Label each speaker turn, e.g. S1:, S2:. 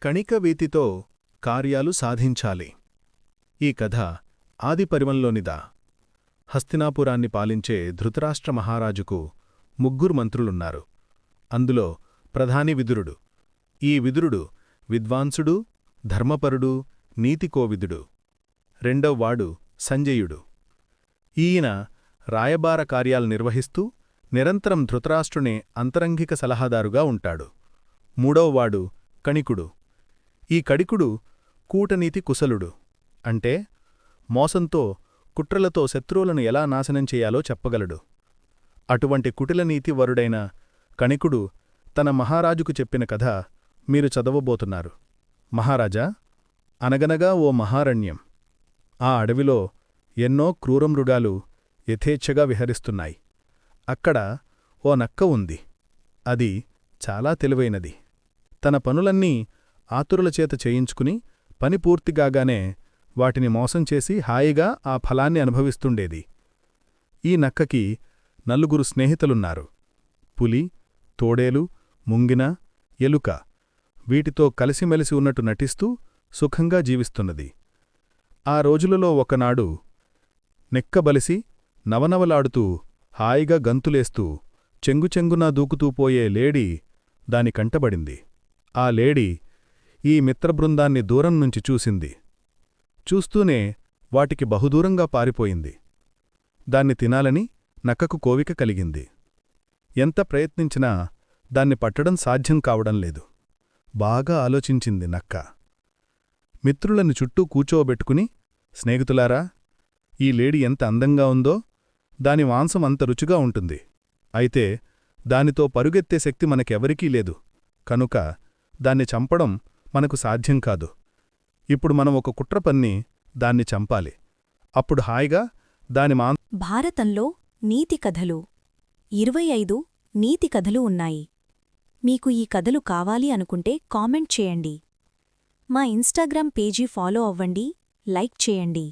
S1: కణికవీతితో కార్యాలు సాధించాలి. ఈ కథ ఆదిపర్వంలోనిదా. హస్తినాపురాన్ని పాలించే ధృతరాష్ట్ర మహారాజుకు ముగ్గురు మంత్రులున్నారు. అందులో ప్రధాని విదురుడు. ఈ విదురుడు విద్వాంసుడు, ధర్మపరుడు, నీతికోవిదుడు. రెండోవాడు సంజయుడు. ఈయన రాయబార కార్యాలు నిర్వహిస్తూ నిరంతరం ధృతరాష్ట్రునే అంతరంగిక సలహాదారుగా ఉంటాడు. మూడోవాడు కణికుడు. ఈ కణికుడు కూటనీతి కుశలుడు. అంటే మోసంతో, కుట్రలతో శత్రువులను ఎలా నాశనం చేయాలో చెప్పగలడు. అటువంటి కుటిలనీతి వరుడైన కణికుడు తన మహారాజుకు చెప్పిన కథ మీరు చదవబోతున్నారు. మహారాజా, అనగనగా ఓ మహారణ్యం. ఆ అడవిలో ఎన్నో క్రూరమృగాలు యథేచ్ఛగా విహరిస్తున్నాయి. అక్కడ ఓ నక్క ఉంది. అది చాలా తెలివైనది. తన పనులన్నీ ఆతురులచేత చేయించుకుని పని పూర్తిగాగానే వాటిని మోసం చేసి హాయిగా ఆ ఫలాన్ని అనుభవిస్తుండేది. ఈ నక్కకి నలుగురు స్నేహితులున్నారు. పులి, తోడేలు, ముంగిన, ఎలుక. వీటితో కలిసిమెలిసి ఉన్నట్టు నటిస్తూ సుఖంగా జీవిస్తున్నది. ఆ రోజులలో ఒకనాడు నెక్కబలిసి నవనవలాడుతూ హాయిగా గంతులేస్తూ చెంగుచెంగునా దూకుతూ పోయే లేడి దాని కంటబడింది. ఆ లేడి ఈ మిత్రబృందాన్ని దూరం నుంచి చూసింది. చూస్తూనే వాటికి బహుదూరంగా పారిపోయింది. దాన్ని తినాలని నక్కకు కోవిక కలిగింది. ఎంత ప్రయత్నించినా దాన్ని పట్టడం సాధ్యం కావడంలేదు. బాగా ఆలోచించింది నక్క. మిత్రులను చుట్టూ కూచోబెట్టుకుని, స్నేహితులారా, ఈ లేడి ఎంత అందంగా ఉందో, దాని మాంసం అంత రుచిగా ఉంటుంది. అయితే దానితో పరుగెత్తే శక్తి మనకెవరికీ లేదు. కనుక దాన్ని చంపడం మనకు సాధ్యం కాదు. ఇప్పుడు మనం ఒక కుట్ర పన్ని దాన్ని చంపాలి. అప్పుడు హాయిగా దాని
S2: భారతంలో నీతి కథలు 25 నీతి కథలు ఉన్నాయి. మీకు ఈ కథలు కావాలి అనుకుంటే కామెంట్ చేయండి. మా ఇన్స్టాగ్రామ్ పేజీ ఫాలో అవ్వండి, లైక్ చేయండి.